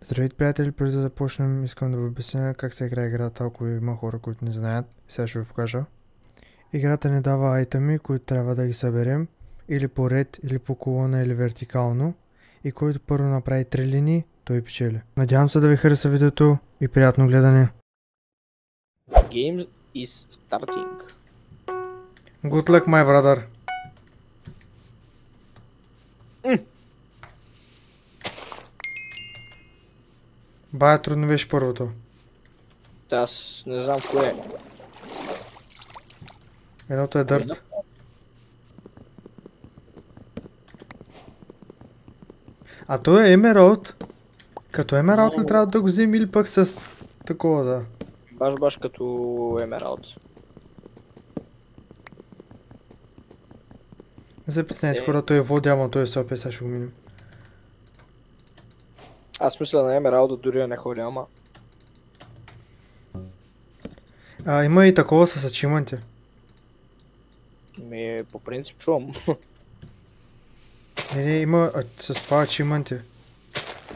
Здравейте, приятели! Преди да започнем, искам да ви обясня как се играе играта, ако има хора, които не знаят. Сега ще ви покажа. Играта ни дава айтеми, които трябва да ги съберем или по ред, или по колона, или вертикално. И който първо направи 3 линии, той печели. Надявам се да ви хареса видеото и приятно гледане. Game is starting. Good luck, my brother! Бая трудно беше първото. Аз не знам кое е. Едното е дърт. А той е емералд. Като емералд ли трябва да го взем или пък с такова да? Баш като емералд. Не се притеснявайте хора, той е води, ама той е сопе, сега ще го минем. Аз мисля на емералда дори да не ходя, ама... Има и такова с ачиманти. По принцип чувам. Не, има с това ачиманти.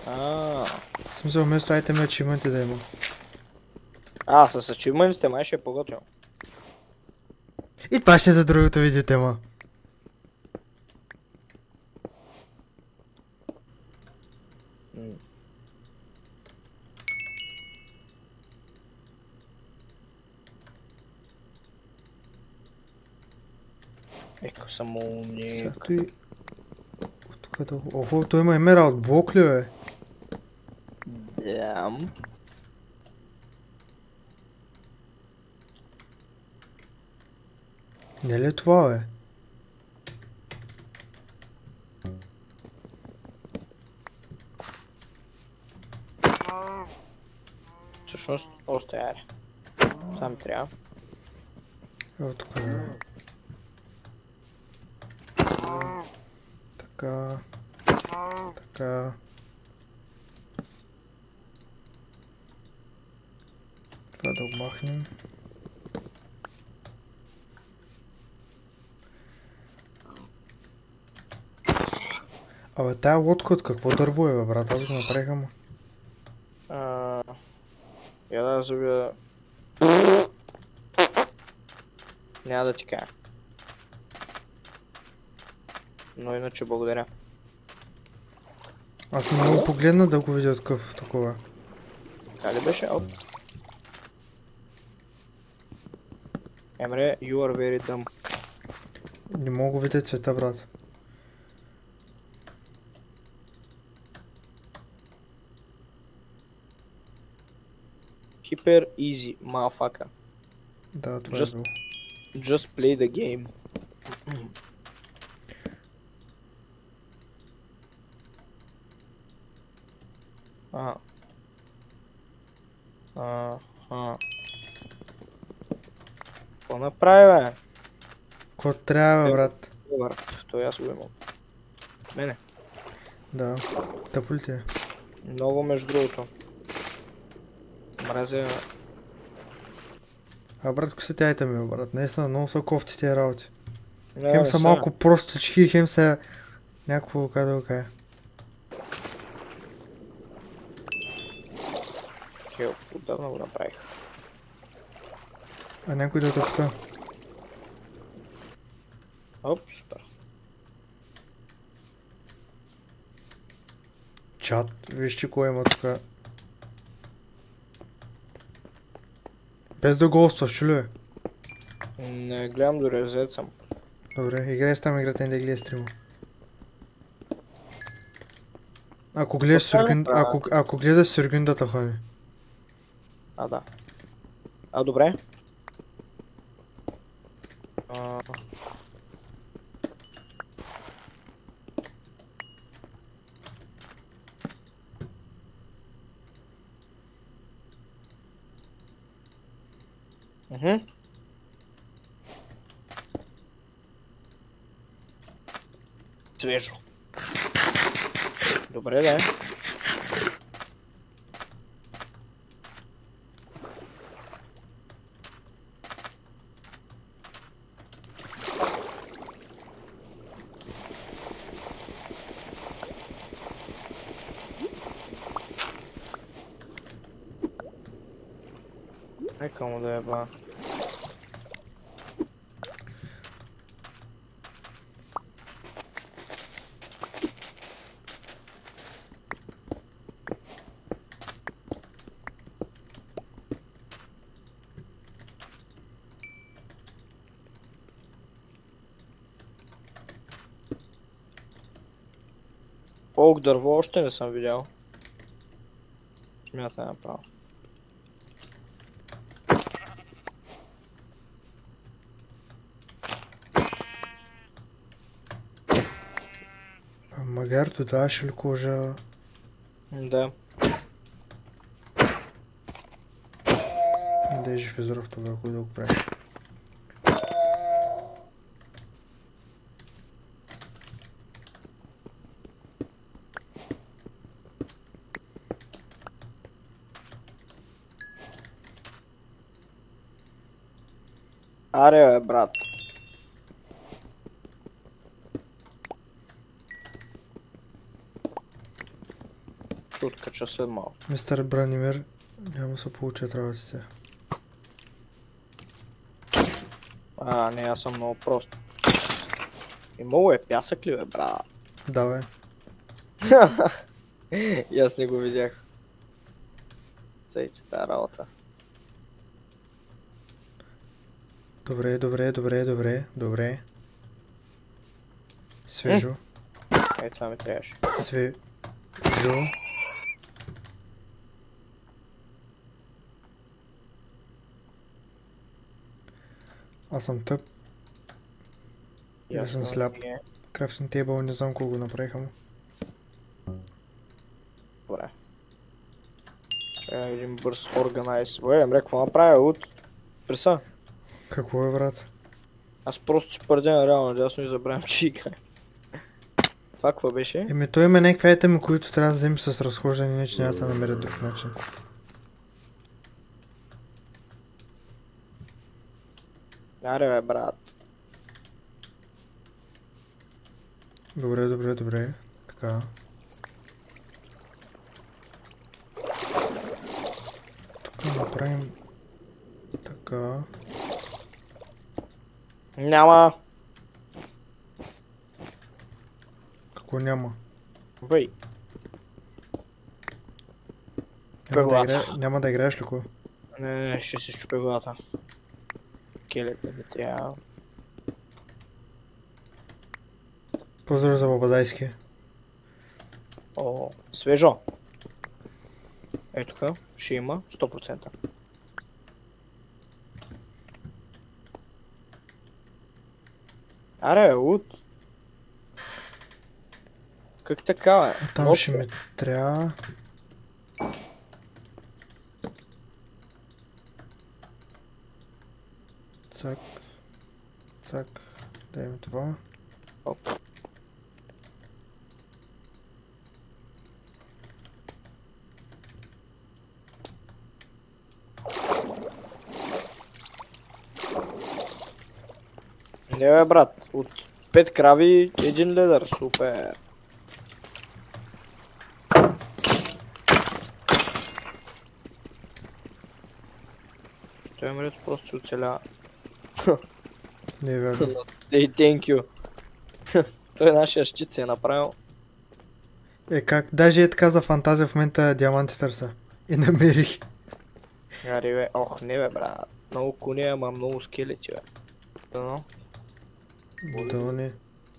В В смисъл, вместо айтеми ачиманти да има. с ачивментите май ще е по-готино. И това ще е за другото видео тема. Ека само умник. Сега той... Тук да... Охо, той има емералд блок ли бе? Дам. Не ли е това бе? Всъщност, още аре. Сам трябва. Ево тук е. Така... Така... Това да го махнем. Абе, тая лодка от какво дърво е бе, брат? Аз го направих, ама. Я да забия... Няма да ти кажа. Но иначе благодаря. Аз не мога погледна да го видя такова. Така ли беше? Оп. Емре, you are very dumb. Не мога видя цвета, брат. Hyper easy, motherfucker. Да, това Just- е било. Just play the game. Какво направи, бе? Какво трябва, бе, брат? Добър, той аз го имам. Мене. Да. Тъпо ли ти е? Много между другото. Мразя... Брат, ако са тяйта ми, брат. Наистина много са кофти тия работи. Не, Хем не са са. малко простички, хем са някакво, как да го кажа. Хел, отдавна го направих. А някой да те пита. Оп, супер. Чат, вижте кой има тук. Без да гостваш, чу ли бе? Не гледам, дори взет съм. Добре, играй с там играта, не да гледай стрима. Ако гледаш Сюргюн... Ако гледаш Сюргюндата, ходи. Да. Добре. Свежо. Добре, да. Нека му да е ба. Олк дърво още не съм видял. Смятай направо. Магар даваш ли кожа? Да. Да е жив изров тогава, кой да го прави. Аре, бе, брат. Шутка, че след малко. Мистер Бранимир, няма се получат работите. Не, аз съм много прост. Имало е пясък ли, бе, брат? Да, бе. И аз не го видях. Сей, че тая работа. Добре. Свежо. Ей, това ми трябваше. Свежо. Аз съм тъп. Аз съм сляп. Крафтинг тейбъл, не знам колко го направиха му. Добре. Един бърз органайз. Бе, мре, какво направя от? Преса. Какво е, брат? Аз просто си пърдя реално дясно и забравям, че играе. Това какво беше? Еми той има някакви айтеми, които трябва да вземеш с разхождане, иначе няма да намеря друг начин. Аре, бе, брат. Добре. Така. Тук направим така. Няма. Какво няма? Бей. Няма да играеш ли кой? Не, ще се щупя главата. Келете ми трябва. Поздрав за Бабадайски. О, свежо. Ето тук, ще има 100%. Аре, лут. Как така, бе? Там ще ми трябва... Цак. Дай ми това. Оп. Не, бе, брат, от 5 крави, 1 ледър, супер. Той мрето просто се оцелява. Не е верно. Ей, thank you. Той нашия щит се е направил. Как? Даже е така за фантазия в момента диаманти търса. И намерих. Аре, бе, ох, не, бе, брат. Много кони, ама много скелети, бе. Дано. Да, не.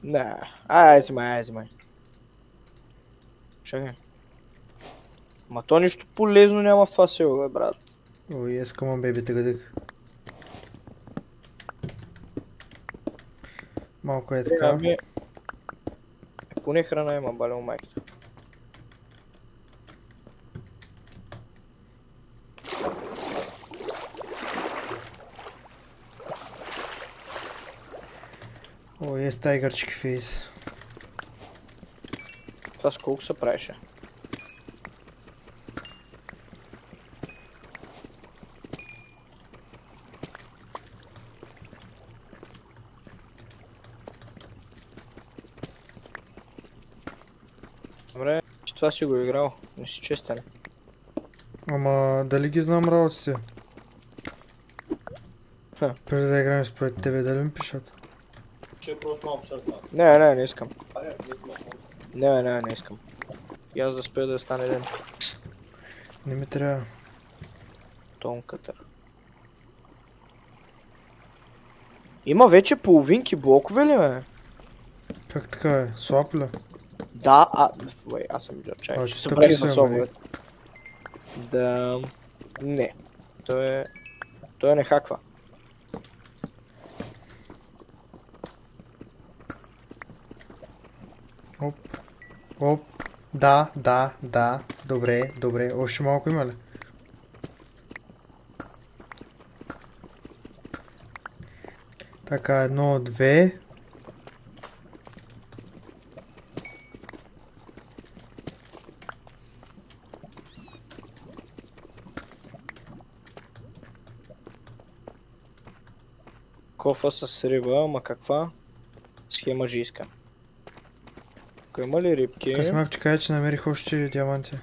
Не, ай, взимай. Чакай. Ма то нищо полезно няма в това село, бе, брат. Ой, yes, come on, baby, тъгъдък. Малко е така. Поне храна има, бале, майката. О, yes, тайгърчки фейс. Това с колко се правеше? Добре, че това си го играл, не си честен. Ама, дали ги знам работите? Преди да играем според тебе, дали ми пишат? Ще просто малко сърца. Не искам. Не Не, искам. И аз да спя да стане ден. Не ми трябва. Тонката. Има вече половинки блокове ли, бе? Как така е? Слаб ли? Да, аз съм видял, чай. А, Ще че се тъпи прави са, на ама. собой. Да... Не. Той не хаква. Оп. Оп. Да. Добре. Още малко има ли? Така, 1, 2. Кофа с риба, ама каква? Схема жийска. Тук има ли рибки? Късмак ти кажа, че намерих още диаманти.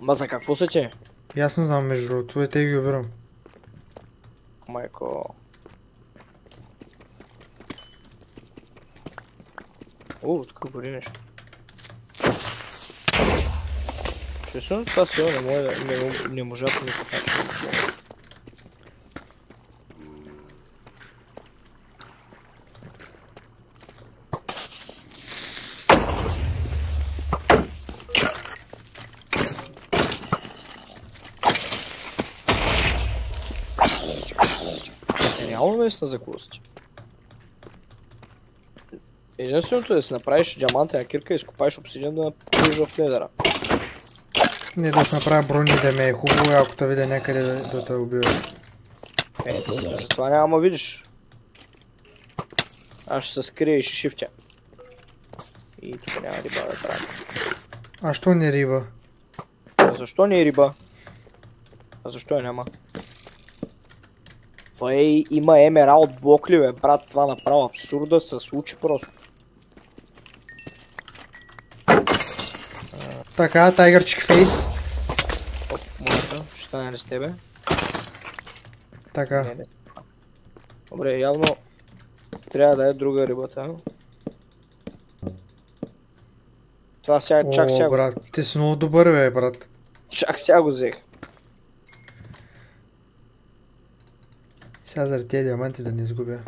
Ма за какво са ти? И аз не знам между другото, те ги убирам. Майко... тук гори нещо. Честно, това сила не можа по никакъв начин. Реално наистина за кулости. Единственото е да си направиш диамантена кирка и изкопаеш обсидиан да напишеш в ледера. Не да си направя брони да ме е хубаво, ако те видя някъде да те убива. Затова няма да видиш. Аз ще се скрия и ще шифтя. И тук няма риба да правя. А що не риба? А защо не е риба? А защо я няма? Той има емералд блок ли, бе, брат, това направо абсурда се случи просто. Така, тайгърчик фейс. Оп, моята, ще стане ли с тебе? Така. Не. Добре, явно трябва да е друга рибата. Това сега, чак сега О, брат, ти си много добър, бе, брат. Чак сега го взех. Сега заради тези диаманти да не изгубя.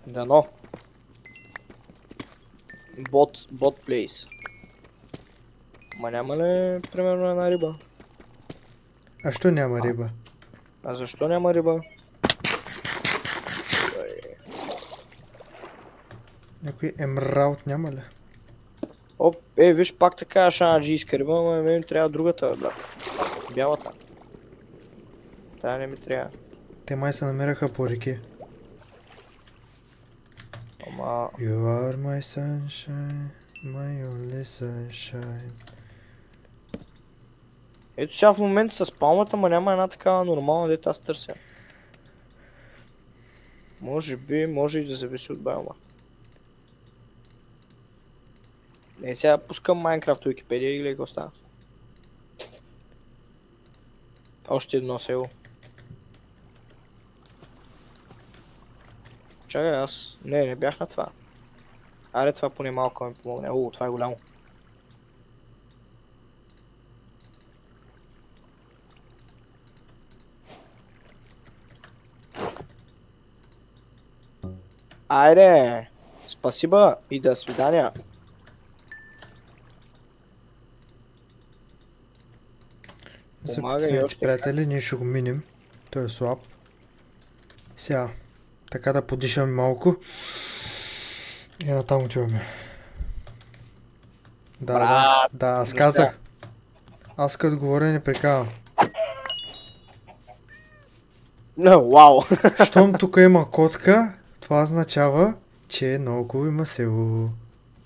Дано. Бот плейс. Ма няма ли примерно една риба? А що няма риба? А защо няма риба? Някой емралд няма ли? Оп, виж пак така шанаджийска риба, но мен ми трябва другата, брат. Бялата. Тая не ми трябва. Те май се намираха по реки. Ама... You are my sunshine, my only sunshine. Ето сега в момента с палмата, ма няма една такава нормална, дето аз търся. Може и да зависи от байома. Сега пускам Майнкрафт Википедия и гледай какво става. Още едно село. Чакай аз... Не бях на това. Аре, това поне малко ми помогне. Това е голямо. Айде! Спасибо и до свидания. Записайте, приятели, ние ще го минем. Той е слаб. Сега, така да подишаме малко. И натам отиваме. Да, аз казах. Аз като говоря не прекавам. Вау! Щом тук има котка, това означава, че много има село.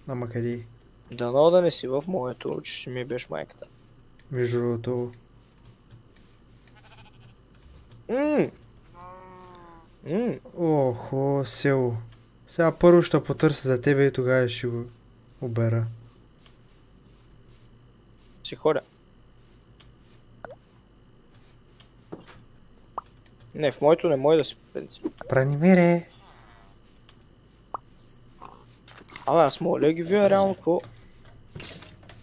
Ама къде? Дано да не си в моето, че ще ми беше майката. Между другото. Охо, село. Сега първо ще потърся за тебе и тогава ще го обера. Си ходя. Не, в моето не може да си по принцип. Бранимире! Абе, аз мога ли да ги вия реално какво?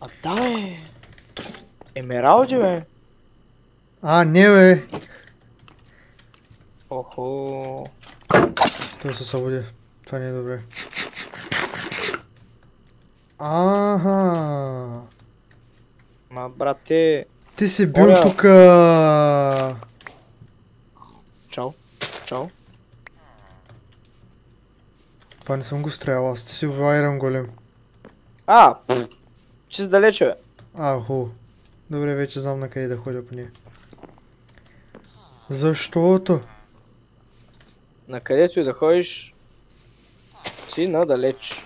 А да бе! Емералди бе! А, не бе! Охо! Той се събуди. Това не е добре. Аха! Ма брате... Ти си бил Оля. тука! Чао. Чао. Това не съм го строял, аз ти си Iron голем. А! Чист далече бе. А, хубаво. Добре, вече знам на къде да ходя по нея. Защото? На където и да ходиш... Си надалеч.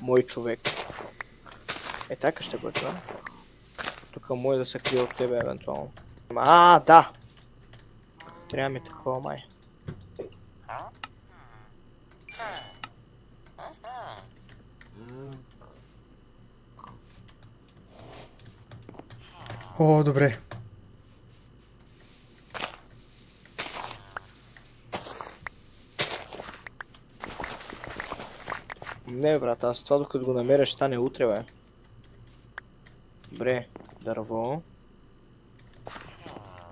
Мой човек. Е, така ще бъде, да? Тук може да се крие от тебе, евентуално. А, да! Трябва ми такова, май. О, добре. Не, брат, аз това докато го намеря ще стане утре, бе. Добре, дърво.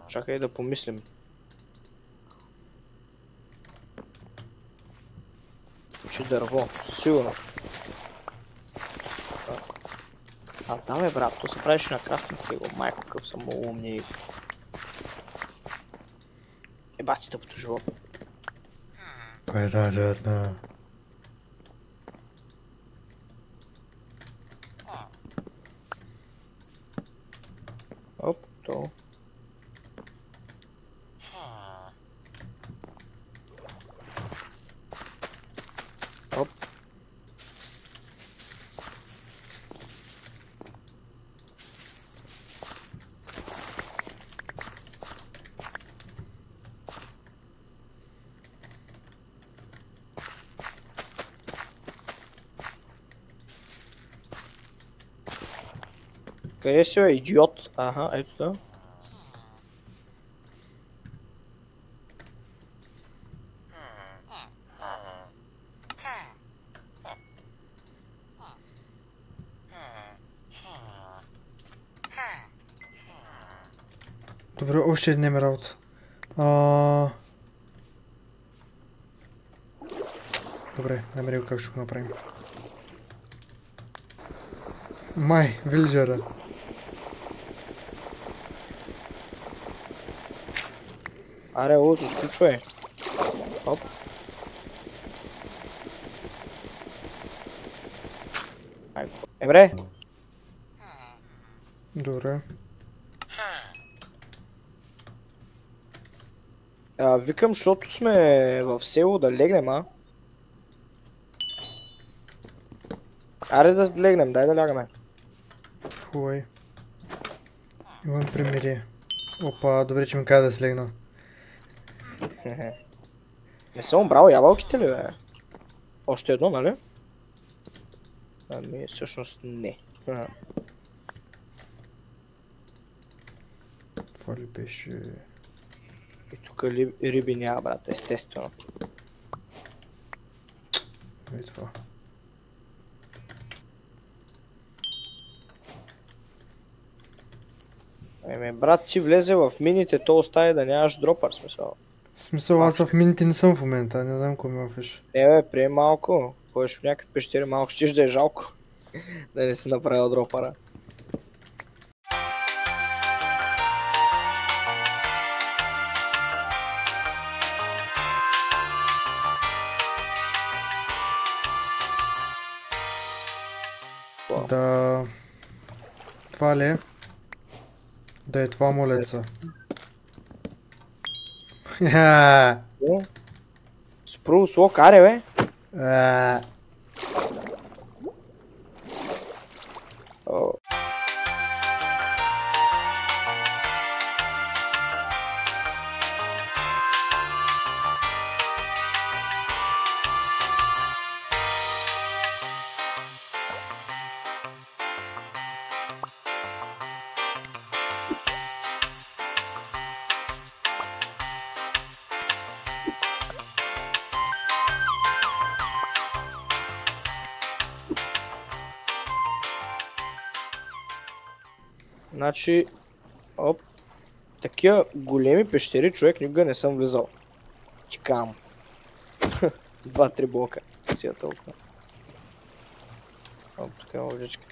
Чакай да помислим. Че дърво, със сигурност. А, да бе, брат, то се правиш на крафтинг его, майко, какъв съм умник. Бати тъпото животно. Кой е тази животна? Оп, то. Оп. Къде си, бе, идиот? Аха, ето да. Добре, още един емералд. Добре, намерил как ще го направим. Май, вилджера. Аре, луто, включвай. Оп. Емре, Добре. викам, защото сме в село да легнем, а? Аре да легнем, дай да лягаме. Хубай. Имам примирие. Опа, добре, че ми каза да слегна. Не съм брал ябълките ли, бе? Още едно, нали? Ами, всъщност не. Това ли беше? И тук риби няма, брат, естествено. Ей това. Еми, брат, ти влезе в мините, то остави да нямаш дропър, смисъл. Смисъл, аз в мините не съм в момента, не знам кой ме офиш. Не бе, прием малко. Ходиш в някакви пещери, малко щеш да е жалко. Да не си направил дропъра. Да... Това ли е? Да е това молеца. Ха! Спрул слог, аре бе. О. Значи, оп, такива големи пещери човек никога не съм влизал. Чекам. 2-3 блока. Си толкова. Оп, тук има лъжичка.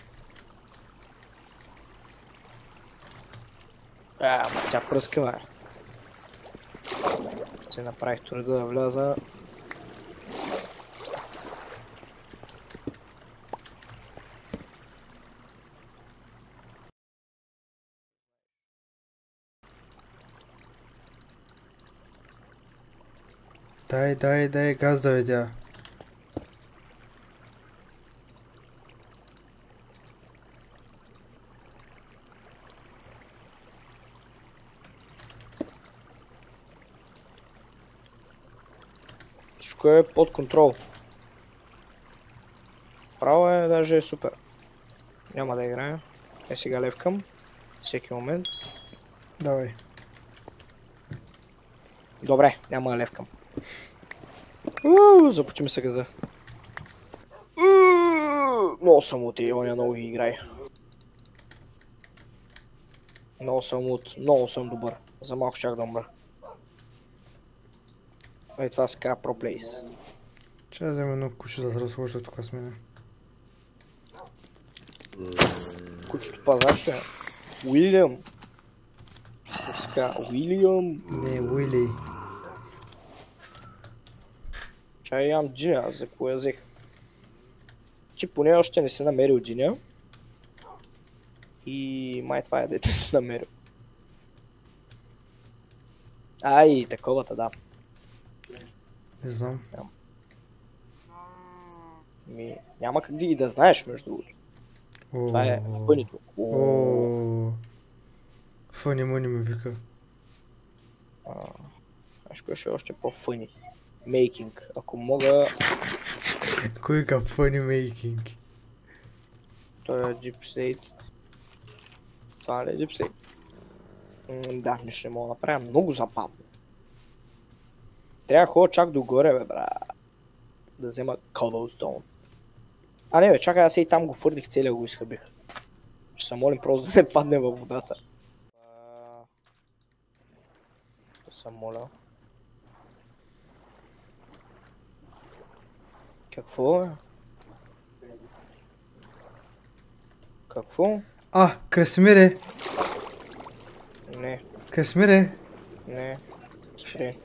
Ама тя пръскава е. Се направих труда да вляза. Дай газ да видя. Всичко е под контрол. Право е, даже е супер. Няма да играя. Сега левкам. Всеки момент. Давай. Добре, няма да левкам. Започи ми се газа. Много съм от и оня много ги играй. Много съм добър. За малко щях да умра. Ей, това се казва Pro Plays. Ще взема едно куче да се разхожда тук с мене. Кучето пазач е. Уилиам. Как се казва? Уилиам. Не, Уили. Чай ям диня, аз за кое я взех. Ти поне още не си намерил диня. И май това е дете си намерил. Ай, таковата, да. Не знам. Няма как да ги да знаеш, между другото. Това е фънито. Фъни мъни ме вика. Знаеш кое ще е още по-фъни? Мейкинг. Ако мога... Кой вика фъни мейкинг? Той е Deep State. Това не е Deep State. Да, нищо не мога да направя. Много забавно. Трябва да ходя чак догоре, бе, бра. Да взема Cobblestone. А не, бе, чакай, аз и там го фърдих, целия го изхъбих. Ще се молим просто да не падне във водата. Да се моля. Какво е? Какво? Красимире! Не, Красимире! не. Спри.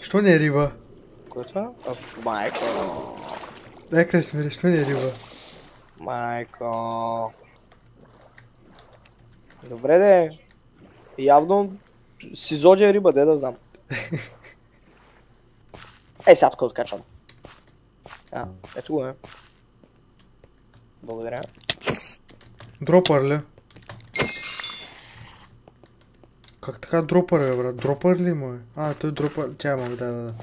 Що не е риба? Кое е това? Майко. Дай Красимире, що не е риба? Майко. Добре де. Явно си зодия риба, де да знам. Сега тук откачвам. Ето го е. Благодаря. Дропър ли? Как така дропър е, брат? Дропър ли му е? Той дропър... Чай, мога, да.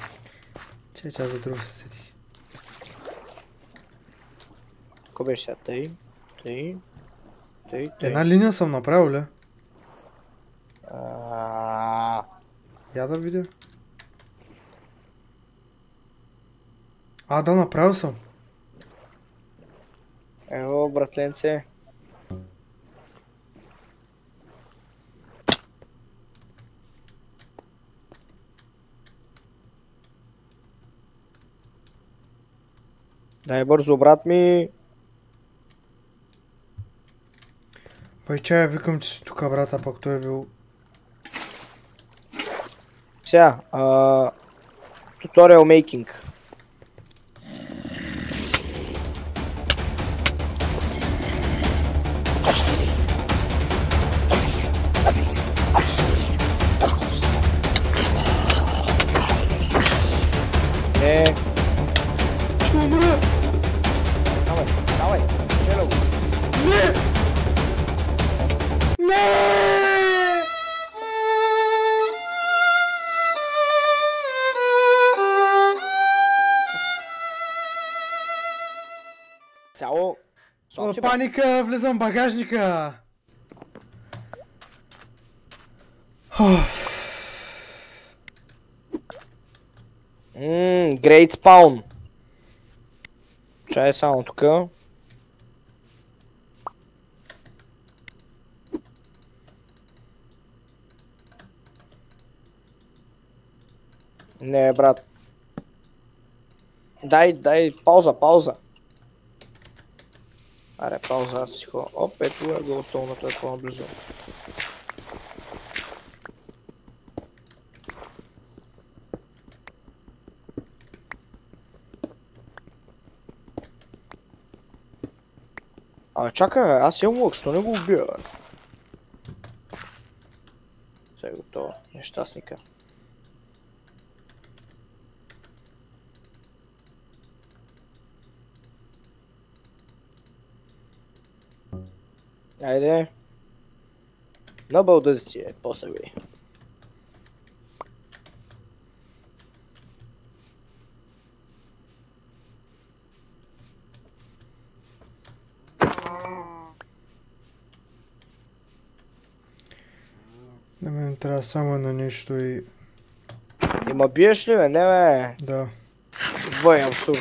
Чай, за друго се сетих. Ко беше сега? Тъй. Една линия съм направил, ли? Я да видя. Да, направил съм. Ево, братленце. Дай бързо, брат ми. Бай, чая, викам, че си тука, брата, пък той е бил... Сега, туториал мейкинг. Ще умра! Давай, чела го. Цяло... Паника, влизам в багажника! Great Spawn. Чай само тука. Не, брат. Дай, пауза. Аре, пауза, аз си ходя. Оп, ето е голостолното, е по-наблизо. Чакай, бе, аз имам лък, що не го убия, бе? Сега е готово, нещастника. Айде. Набълда си ти, после ви. На мен трябва само едно нещо и... Има биеш ли, бе? Не, бе. Да. Въй, абсурд.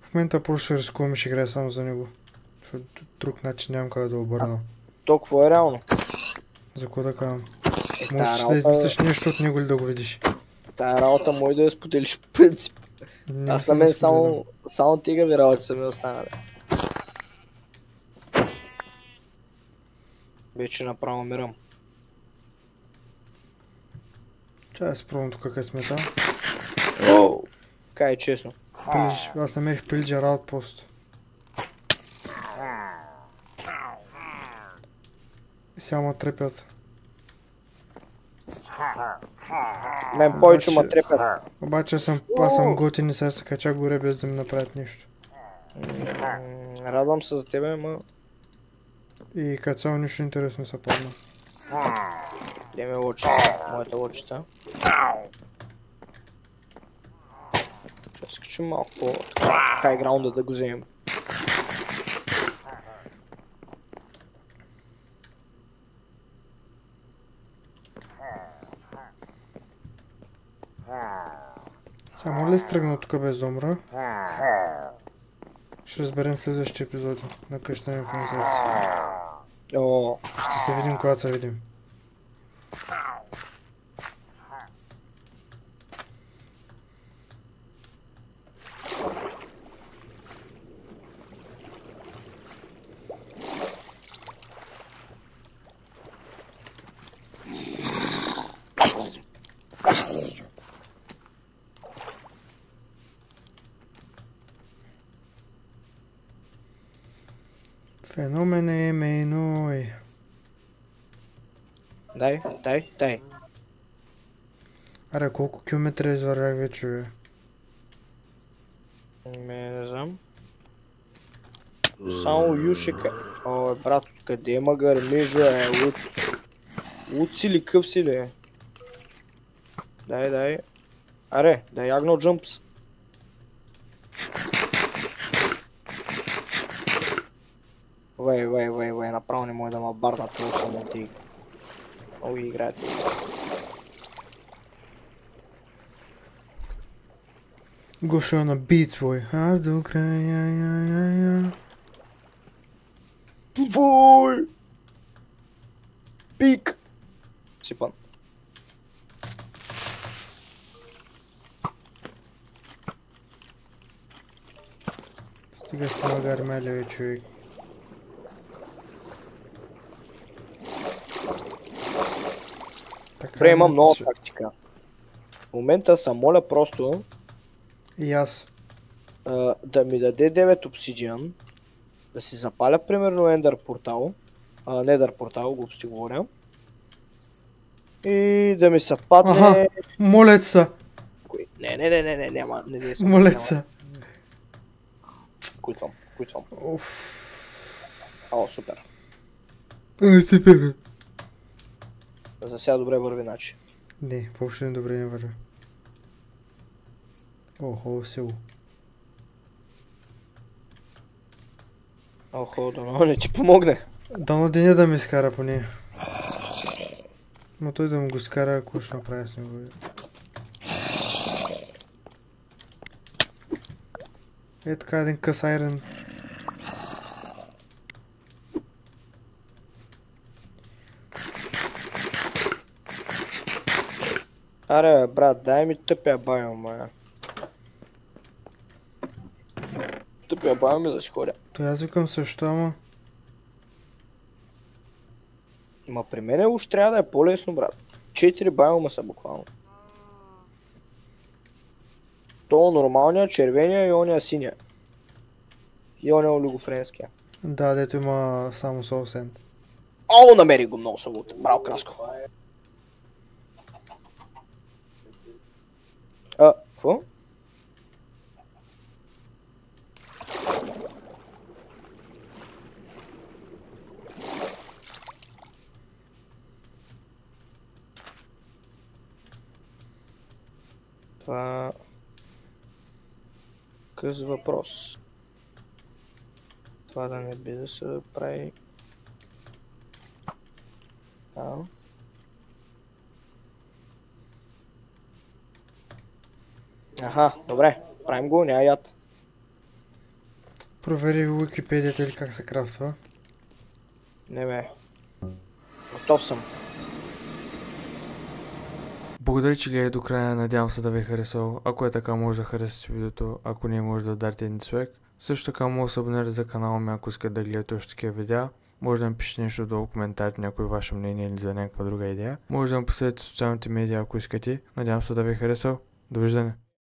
В момента просто ще рискувам и ще играя само за него. Защото друг начин нямам как да обърна. Толкова е реално. За какво да казвам? Тая Можеш да работа- измислиш нещо от него или да го видиш. Тая работа може да я споделиш по принцип. Не Аз мисля на да мен споделям. само тигави работи са ми останали. Вече направо мирам. Чай да си пробвам тук къде сме там. Оу! Кай честно. Аз намерих пилджер аутпост. И сега ма трепят. Мен повече Обаче- ма трепят. Обаче аз съм готин и сега се кача горе без да ми направят нещо. Радвам се за тебе, ма И като цяло нищо интересно се падна. где ми е лъчица? Моята лъчица. Ще скачим малко по хайграунда да го вземем. Само ли стръгна тук без домра? Ще разберем в следващия епизод на къщата на инфлуенсърци. О, Ще се видим, когато се видим. Феномене мейной. дай. Аре, колко километра извървях вече, бе? Не знам. Само юшика. О, брат, къде има гърмежа, лут? Лут си ли, къв си ли? Дай. Аре, diagonal jumps. Вей, направо не може да ма барна това само ти. Много ги играете. Го show на beat свой. Аз до края. Вой! Пик! Сипан. Стига с това гармеля, бе, човек. Така, Добре, имам много че- тактика. В момента се моля просто И аз. да ми даде 9 обсидиан, да си запаля примерно Ender портал, Nether портал, глупости говоря, и да ми се падне... Аха. Молят се. Не, няма, не съм. Молят се. Куитвам. Уф. О, супер. Супер. За сега добре върви начин. Не, въобще не добре не върви. Охо, село. Охо, да не ти помогне. Дано деня да ми скара поне. Но той да му го скара, ако ще направя с него. Е така един къс айрон. Аре, бе, брат, дай ми тъпя байо, моя. Тъпя байо ми да сходя. То аз викам също, ама... Ма при мене уж трябва да е по-лесно, брат. 4 байома са буквално. То нормалния, червения и ония синия. И ония олигофренския. Да, дето има само Soul Sand. О, намери го много събота. Браво, Краско. Какво? Това... Къс въпрос. Това да не би да се прави... Аха, добре. Правим го, няма яд. Провери в Уикипедията или как се крафтва. Не бе. Готов съм. Благодаря, че гледате до края, надявам се да ви е харесало. Ако е така, може да харесате видеото, ако не, може да ударите един човек. Също така може да се абонирате за канала ми, ако искате да гледате още такива видеа. Може да напишете нещо долу в коментарите, някой ваше мнение или за някаква друга идея. Може да ме последвате в социалните медии, ако искате. Надявам се да ви е харесал. Довиждане!